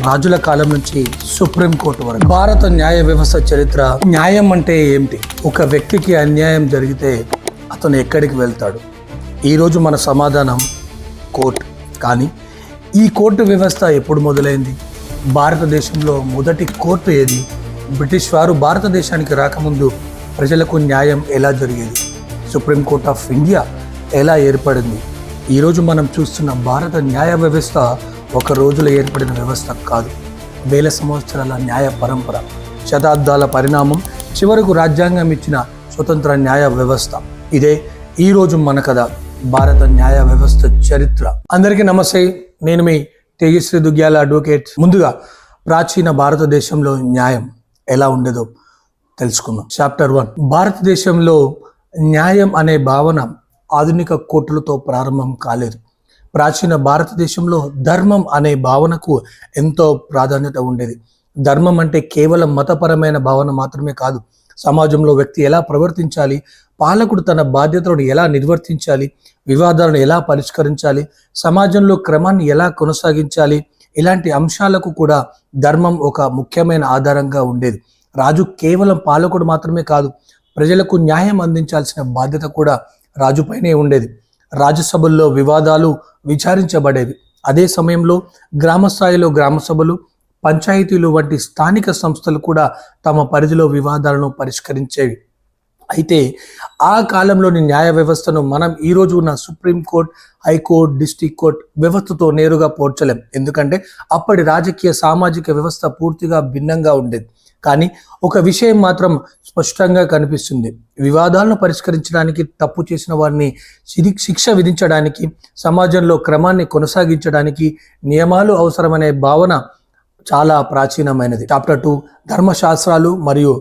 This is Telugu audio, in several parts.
రాజుల కాలం నుంచి సుప్రీంకోర్టు వరకు భారత న్యాయ వ్యవస్థ చరిత్ర. న్యాయం అంటే ఏమిటి? ఒక వ్యక్తికి అన్యాయం జరిగితే అతను ఎక్కడికి వెళ్తాడు? ఈరోజు మన సమాధానం కోర్టు. కానీ ఈ కోర్టు వ్యవస్థ ఎప్పుడు మొదలైంది? భారతదేశంలో మొదటి కోర్టు ఏది? బ్రిటిష్ వారు భారతదేశానికి రాకముందు ప్రజలకు న్యాయం ఎలా జరిగేది? సుప్రీంకోర్ట్ ఆఫ్ ఇండియా ఎలా ఏర్పడింది? ఈరోజు మనం చూస్తున్న భారత న్యాయ వ్యవస్థ ఒక రోజులో ఏర్పడిన వ్యవస్థ కాదు. వేల సంవత్సరాల న్యాయ పరంపర, శతాబ్దాల పరిణామం, చివరకు రాజ్యాంగం ఇచ్చిన స్వతంత్ర న్యాయ వ్యవస్థ. ఇదే ఈరోజు మన కథ, భారత న్యాయ వ్యవస్థ చరిత్ర. అందరికీ నమస్తే, నేను మీ తేజశ్రీ దుగ్గ్యాల అడ్వకేట్. ముందుగా ప్రాచీన భారతదేశంలో న్యాయం ఎలా ఉండేదో తెలుసుకుందాం. చాప్టర్ 1. భారతదేశంలో న్యాయం అనే భావన ఆధునిక కోర్టులతో ప్రారంభం కాలేదు. ప్రాచీన భారతదేశంలో ధర్మం అనే భావనకు ఎంతో ప్రాధాన్యత ఉండేది. ధర్మం అంటే కేవలం మతపరమైన భావన మాత్రమే కాదు. సమాజంలో వ్యక్తి ఎలా ప్రవర్తించాలి, పాలకుడు తన బాధ్యతలను ఎలా నిర్వర్తించాలి, వివాదాలను ఎలా పరిష్కరించాలి, సమాజంలో క్రమాన్ని ఎలా కొనసాగించాలి, ఇలాంటి అంశాలకు కూడా ధర్మం ఒక ముఖ్యమైన ఆధారంగా ఉండేది. రాజు కేవలం పాలకుడు మాత్రమే కాదు, ప్రజలకు న్యాయం అందించాల్సిన బాధ్యత కూడా రాజుపైనే ఉండేది. రాజ్యసభల్లో వివాదాలు విచారించబడేవి. అదే సమయంలో గ్రామ స్థాయిలో గ్రామ సభలు, పంచాయతీలు వంటి స్థానిక సంస్థలు కూడా తమ పరిధిలో వివాదాలను పరిష్కరించేవి. అయితే ఆ కాలంలోని న్యాయ వ్యవస్థను మనం ఈరోజు ఉన్న సుప్రీంకోర్టు, హైకోర్టు, డిస్ట్రిక్ట్ కోర్ట్ వ్యవస్థతో నేరుగా పోల్చలేం. ఎందుకంటే అప్పటి రాజకీయ సామాజిక వ్యవస్థ పూర్తిగా భిన్నంగా ఉండేది. కానీ ఒక విషయం మాత్రం స్పష్టంగా కనిపిస్తుంది: వివాదాలను పరిష్కరించడానికి, తప్పు చేసిన వారిని శిక్ష విధించడానికి, సమాజంలో క్రమాన్ని కొనసాగించడానికి నియమాలు అవసరమనే భావన చాలా ప్రాచీనమైనది. చాప్టర్ 2. ధర్మశాస్త్రాలు మరియు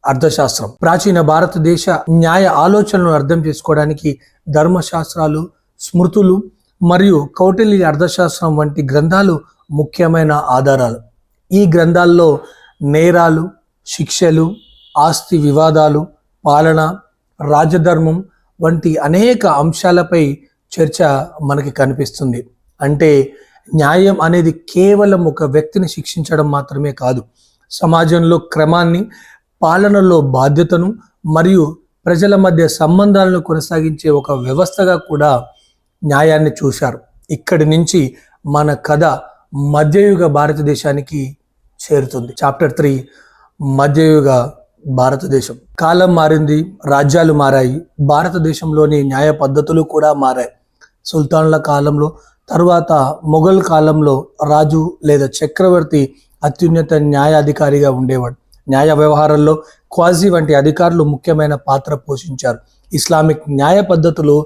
అర్థశాస్త్రం. ప్రాచీన భారతదేశ న్యాయ ఆలోచనలను అర్థం చేసుకోవడానికి ధర్మశాస్త్రాలు, స్మృతులు మరియు కౌటిల్య అర్థశాస్త్రం వంటి గ్రంథాలు ముఖ్యమైన ఆధారాలు. ఈ గ్రంథాల్లో నేరాలు, శిక్షలు, ఆస్తి వివాదాలు, పాలన, రాజధర్మం వంటి అనేక అంశాలపై చర్చ మనకి కనిపిస్తుంది. అంటే న్యాయం అనేది కేవలం ఒక వ్యక్తిని శిక్షించడం మాత్రమే కాదు, సమాజంలో క్రమాన్ని, పాలనలో బాధ్యతను మరియు ప్రజల మధ్య సంబంధాలను కొనసాగించే ఒక వ్యవస్థగా కూడా న్యాయాన్ని చూశారు. ఇక్కడి నుంచి మన కథ మధ్యయుగ భారతదేశానికి చేరుతుంది. చాప్టర్ 3. మధ్యయుగ భారతదేశం. కాలం మారింది, రాజ్యాలు మారాయి, భారతదేశంలోని న్యాయ పద్ధతులు కూడా మారాయి. సుల్తాన్ల కాలంలో, తరువాత మొఘల్ కాలంలో రాజు లేదా చక్రవర్తి అత్యున్నత న్యాయాధికారిగా ఉండేవాడు. న్యాయ వ్యవహారాల్లో క్వాజీ వంటి అధికారులు ముఖ్యమైన పాత్ర పోషించారు. ఇస్లామిక్ న్యాయ పద్ధతులు,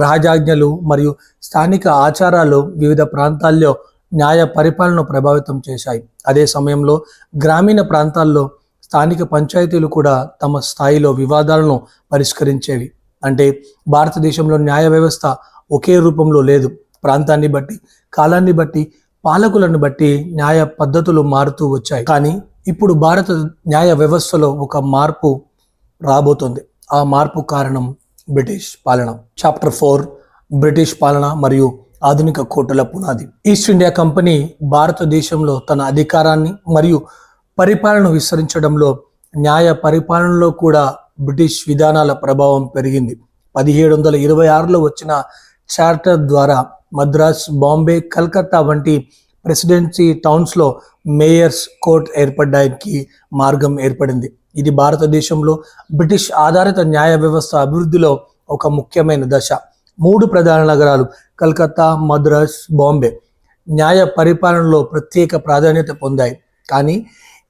రాజాజ్ఞలు మరియు స్థానిక ఆచారాలు వివిధ ప్రాంతాల్లో న్యాయ పరిపాలనను ప్రభావితం చేశాయి. అదే సమయంలో గ్రామీణ ప్రాంతాల్లో స్థానిక పంచాయతీలు కూడా తమ స్థాయిలో వివాదాలను పరిష్కరించేవి. అంటే భారతదేశంలో న్యాయ వ్యవస్థ ఒకే రూపంలో లేదు. ప్రాంతాన్ని బట్టి, కాలాన్ని బట్టి, పాలకులను బట్టి న్యాయ పద్ధతులు మారుతూ వచ్చాయి. కానీ ఇప్పుడు భారత న్యాయ వ్యవస్థలో ఒక మార్పు రాబోతుంది. ఆ మార్పు కారణం బ్రిటిష్ పాలన. చాప్టర్ 4. బ్రిటిష్ పాలన మరియు ఆధునిక కోర్టుల పునాది. ఈస్ట్ ఇండియా కంపెనీ భారతదేశంలో తన అధికారాన్ని మరియు పరిపాలనను విస్తరించడంలో న్యాయ పరిపాలనలో కూడా బ్రిటిష్ విధానాల ప్రభావం పెరిగింది. 1726లో వచ్చిన చార్టర్ ద్వారా మద్రాస్, బాంబే, కలకత్తా వంటి ప్రెసిడెన్సీ టౌన్స్లో మేయర్స్ కోర్ట్ ఏర్పడడానికి మార్గం ఏర్పడింది. ఇది భారతదేశంలో బ్రిటిష్ ఆధారిత న్యాయ వ్యవస్థ అభివృద్ధిలో ఒక ముఖ్యమైన దశ. 3 ప్రధాన నగరాలు కలకత్తా, మద్రాస్, బాంబే న్యాయ పరిపాలనలో ప్రత్యేక ప్రాధాన్యత పొందాయి. కానీ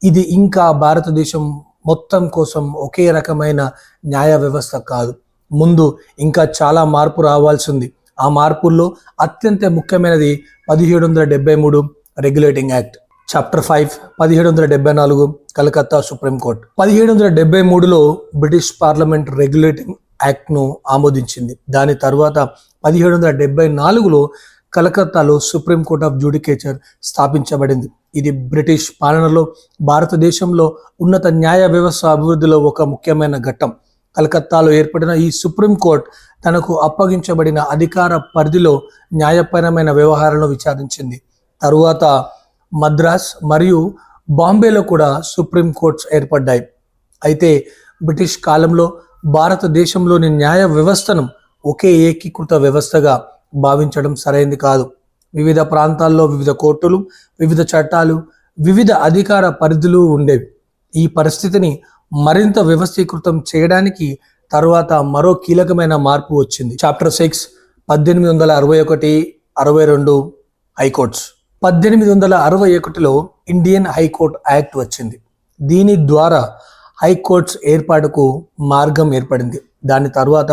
ఇది ఇంకా భారతదేశం మొత్తం కోసం ఒకే రకమైన న్యాయ వ్యవస్థ కాదు. ముందు ఇంకా చాలా మార్పు రావాల్సింది. ఆ మార్పుల్లో అత్యంత ముఖ్యమైనది 1773 regulating act. Chapter 5. 1774 Calcutta supreme court. 1773లో బ్రిటిష్ పార్లమెంట్ రెగ్యులేటింగ్ యాక్ట్ను ఆమోదించింది. దాని తర్వాత 1774లో కలకత్తాలో సుప్రీంకోర్ట్ ఆఫ్ జ్యుడికేచర్ స్థాపించబడింది. ఇది బ్రిటిష్ పాలనలో భారతదేశంలో ఉన్నత న్యాయ వ్యవస్థ అభివృద్ధిలో ఒక ముఖ్యమైన ఘట్టం. కలకత్తాలో ఏర్పడిన ఈ సుప్రీంకోర్టు తనకు అప్పగించబడిన అధికార పరిధిలో న్యాయపరమైన వ్యవహారాలను విచారించింది. తరువాత మద్రాస్ మరియు బాంబేలో కూడా సుప్రీం కోర్ట్స్ ఏర్పడ్డాయి. అయితే బ్రిటిష్ కాలంలో భారతదేశంలోని న్యాయ వ్యవస్థను ఒకే ఏకీకృత వ్యవస్థగా భావించడం సరైంది కాదు. వివిధ ప్రాంతాల్లో వివిధ కోర్టులు, వివిధ చట్టాలు, వివిధ అధికార పరిధులు ఉండేవి. ఈ పరిస్థితిని మరింత వ్యవస్థీకృతం చేయడానికి తరువాత మరో కీలకమైన మార్పు వచ్చింది. Chapter 6 1861-62 high courts. 1861లో ఇండియన్ హైకోర్ట్ యాక్ట్ వచ్చింది. దీని ద్వారా హైకోర్ట్స్ ఏర్పాటుకు మార్గం ఏర్పడింది. దాని తర్వాత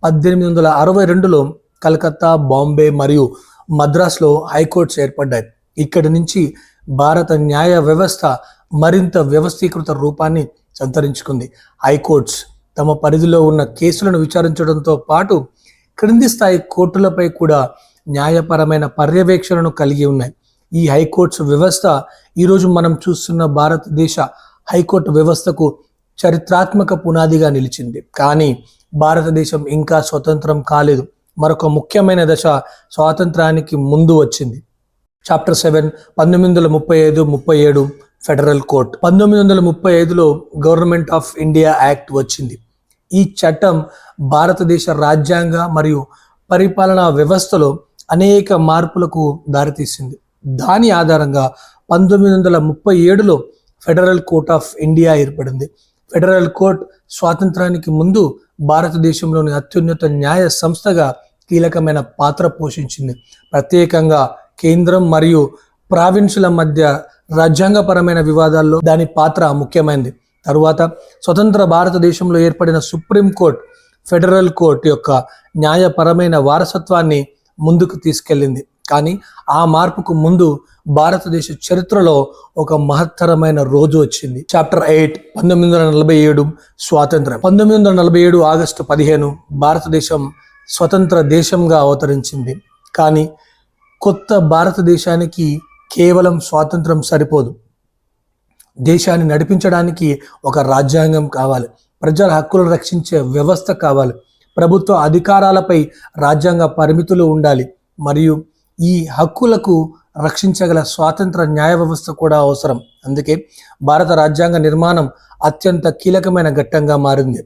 1862లో కలకత్తా, బాంబే మరియు మద్రాస్లో హైకోర్ట్స్ ఏర్పడ్డాయి. ఇక్కడి నుంచి భారత న్యాయ వ్యవస్థ మరింత వ్యవస్థీకృత రూపాన్ని సంతరించుకుంది. హైకోర్ట్స్ తమ పరిధిలో ఉన్న కేసులను విచారించడంతో పాటు క్రింది స్థాయి కోర్టులపై కూడా న్యాయపరమైన పర్యవేక్షణను కలిగి ఉన్నాయి. ఈ హైకోర్ట్స్ వ్యవస్థ ఈరోజు మనం చూస్తున్న భారతదేశ హైకోర్టు వ్యవస్థకు చరిత్రాత్మక పునాదిగా నిలిచింది. కానీ భారతదేశం ఇంకా స్వతంత్రం కాలేదు. మరొక ముఖ్యమైన దశ స్వాతంత్రానికి ముందు వచ్చింది. Chapter 7 1935-37 federal court. 1935లో గవర్నమెంట్ ఆఫ్ ఇండియా యాక్ట్ వచ్చింది. ఈ చట్టం భారతదేశ రాజ్యాంగ మరియు పరిపాలనా వ్యవస్థలో అనేక మార్పులకు దారితీసింది. దాని ఆధారంగా 1937లో ఫెడరల్ కోర్ట్ ఆఫ్ ఇండియా ఏర్పడింది. ఫెడరల్ కోర్ట్ స్వాతంత్రానికి ముందు భారతదేశంలోని అత్యున్నత న్యాయ సంస్థగా కీలకమైన పాత్ర పోషించింది. ప్రత్యేకంగా కేంద్రం మరియు ప్రావిన్సుల మధ్య రాజ్యాంగపరమైన వివాదాల్లో దాని పాత్ర ముఖ్యమైనది. తరువాత స్వతంత్ర భారతదేశంలో ఏర్పడిన సుప్రీం కోర్ట్ ఫెడరల్ కోర్ట్ యొక్క న్యాయపరమైన వారసత్వాన్ని ముందుకు తీసుకెళ్ళింది. కానీ ఆ మార్పుకు ముందు భారతదేశ చరిత్రలో ఒక మహత్తరమైన రోజు వచ్చింది. చాప్టర్ 8 1947 స్వాతంత్రం. 1947 ఆగస్టు 15 భారతదేశం స్వతంత్ర దేశంగా అవతరించింది. కానీ కొత్త భారతదేశానికి కేవలం స్వాతంత్రం సరిపోదు. దేశాన్ని నడిపించడానికి ఒక రాజ్యాంగం కావాలి. ప్రజల హక్కులను రక్షించే వ్యవస్థ కావాలి. ప్రభుత్వ అధికారాలపై రాజ్యాంగ పరిమితులు ఉండాలి. మరియు ఈ హక్కులకు రక్షించగల స్వాతంత్ర న్యాయ వ్యవస్థ కూడా అవసరం. అందుకే భారత రాజ్యాంగ నిర్మాణం అత్యంత కీలకమైన ఘట్టంగా మారింది.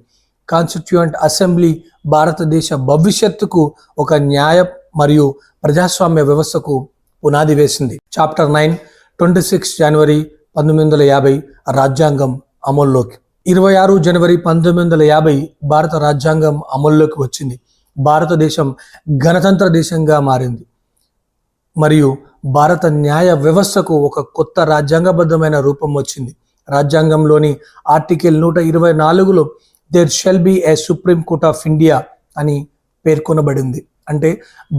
కాన్స్టిట్యూయెంట్ అసెంబ్లీ భారతదేశ భవిష్యత్తుకు ఒక న్యాయ మరియు ప్రజాస్వామ్య వ్యవస్థకు పునాది వేసింది. చాప్టర్ 9 26 జనవరి 1950 రాజ్యాంగం అమల్లోకి. 26 జనవరి 1950 భారత రాజ్యాంగం అమల్లోకి వచ్చింది. భారతదేశం గణతంత్ర దేశంగా మారింది మరియు భారత న్యాయ వ్యవస్థకు ఒక కొత్త రాజ్యాంగబద్ధమైన రూపం వచ్చింది. రాజ్యాంగంలోని ఆర్టికల్ 124లో there shall be a supreme court of India అని పేర్కొనబడింది. అంటే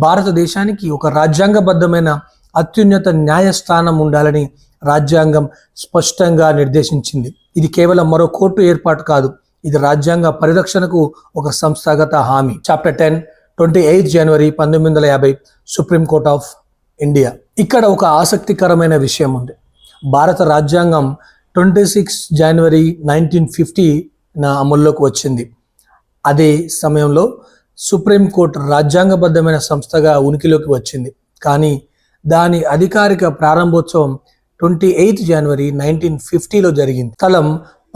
భారతదేశానికి ఒక రాజ్యాంగబద్ధమైన అత్యున్నత న్యాయస్థానం ఉండాలని రాజ్యాంగం స్పష్టంగా నిర్దేశించింది. ఇది కేవలం మరో కోర్టు ఏర్పాటు కాదు, ఇది రాజ్యాంగ పరిరక్షణకు ఒక సంస్థాగత హామీ. Chapter 10 28 January 1950 supreme court of India. ఇక్కడ ఒక ఆసక్తికరమైన విషయం ఉంది. భారత రాజ్యాంగం 26 జనవరి 1950 అమల్లోకి వచ్చింది. అదే సమయంలో సుప్రీం కోర్టు రాజ్యాంగబద్ధమైన సంస్థగా ఉనికిలోకి వచ్చింది. కానీ దాని అధికారిక ప్రారంభోత్సవం 28 జనవరి 1950లో జరిగింది. స్థలం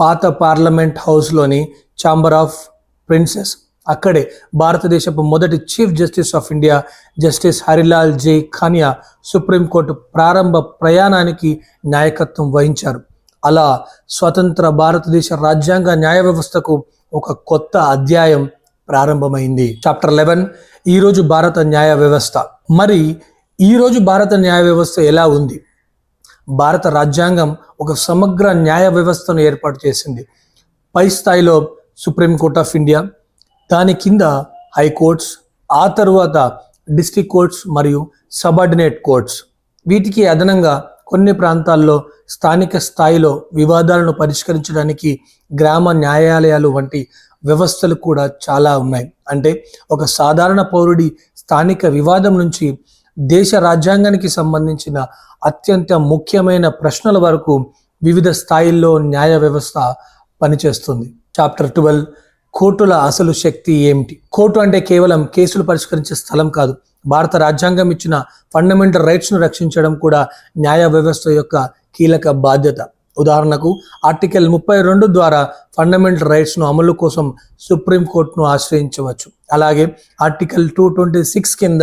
పాత పార్లమెంట్ హౌస్లోని ఛాంబర్ ఆఫ్ ప్రిన్సెస్. అక్కడే భారతదేశపు మొదటి chief justice of India justice Harilal J Kania supreme court ప్రారంభ ప్రయాణానికి నాయకత్వం వహించారు. అలా స్వతంత్ర భారతదేశ రాజ్యాంగ న్యాయ వ్యవస్థకు ఒక కొత్త అధ్యాయం ప్రారంభమైంది. చాప్టర్ 11 ఈరోజు భారత న్యాయ వ్యవస్థ. మరి ఈరోజు భారత న్యాయ వ్యవస్థ ఎలా ఉంది? భారత రాజ్యాంగం ఒక సమగ్ర న్యాయ వ్యవస్థను ఏర్పాటు చేసింది. పై స్థాయిలో సుప్రీం కోర్ట్ ఆఫ్ ఇండియా, దాని కింద హైకోర్ట్స్, ఆ తరువాత డిస్ట్రిక్ట్ కోర్ట్స్ మరియు సబార్డినేట్ కోర్ట్స్. వీటికి అదనంగా కొన్ని ప్రాంతాల్లో స్థానిక స్థాయిలో వివాదాలను పరిష్కరించడానికి గ్రామ న్యాయాలయాలు వంటి వ్యవస్థలు కూడా చాలా ఉన్నాయి. అంటే ఒక సాధారణ పౌరుడి స్థానిక వివాదం నుంచి దేశ రాజ్యాంగానికి సంబంధించిన అత్యంత ముఖ్యమైన ప్రశ్నల వరకు వివిధ స్థాయిల్లో న్యాయ వ్యవస్థ పనిచేస్తుంది. చాప్టర్ 12 కోర్టుల అసలు శక్తి ఏమిటి? కోర్టు అంటే కేవలం కేసులు పరిష్కరించే స్థలం కాదు, భారత రాజ్యాంగం ఇచ్చిన ఫండమెంటల్ రైట్స్ను రక్షించడం కూడా న్యాయ వ్యవస్థ యొక్క కీలక బాధ్యత. ఉదాహరణకు ఆర్టికల్ 32 ద్వారా ఫండమెంటల్ రైట్స్ను అమలు కోసం సుప్రీంకోర్టును ఆశ్రయించవచ్చు. అలాగే ఆర్టికల్ 226 కింద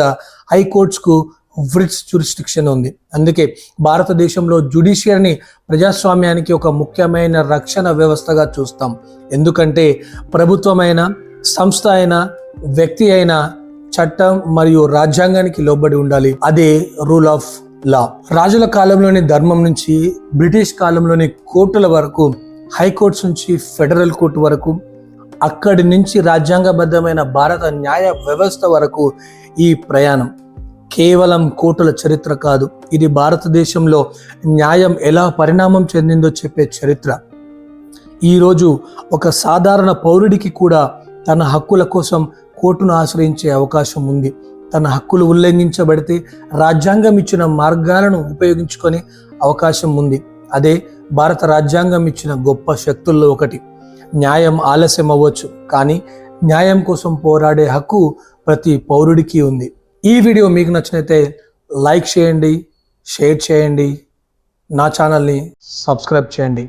హైకోర్ట్స్కు వ్రిట్స్ జ్యూరిస్డిక్షన్ ఉంది. అందుకే భారతదేశంలో జ్యుడిషియరీని ప్రజాస్వామ్యానికి ఒక ముఖ్యమైన రక్షణ వ్యవస్థగా చూస్తాం. ఎందుకంటే ప్రభుత్వమైన, సంస్థ అయినా, వ్యక్తి అయినా చట్టం మరియు రాజ్యాంగానికి లోబడి ఉండాలి. అదే రూల్ ఆఫ్ లా. రాజుల కాలంలోని ధర్మం నుంచి బ్రిటిష్ కాలంలోని కోర్టుల వరకు, హైకోర్ట్స్ నుంచి ఫెడరల్ కోర్టు వరకు, అక్కడి నుంచి రాజ్యాంగబద్ధమైన భారత న్యాయ వ్యవస్థ వరకు ఈ ప్రయాణం కేవలం కోర్టుల చరిత్ర కాదు. ఇది భారతదేశంలో న్యాయం ఎలా పరిణామం చెందిందో చెప్పే చరిత్ర. ఈరోజు ఒక సాధారణ పౌరుడికి కూడా తన హక్కుల కోసం కోర్టును ఆశ్రయించే అవకాశం ఉంది. తన హక్కులు ఉల్లంఘించబడితే రాజ్యాంగం ఇచ్చిన మార్గాలను ఉపయోగించుకొని అవకాశం ఉంది. అదే భారత రాజ్యాంగం ఇచ్చిన గొప్ప శక్తుల్లో ఒకటి. న్యాయం ఆలస్యం అవ్వచ్చు, కానీ న్యాయం కోసం పోరాడే హక్కు ప్రతి పౌరుడికి ఉంది. ఈ వీడియో మీకు నచ్చినైతే లైక్ చేయండి, షేర్ చేయండి, నా ఛానల్ని సబ్స్క్రైబ్ చేయండి.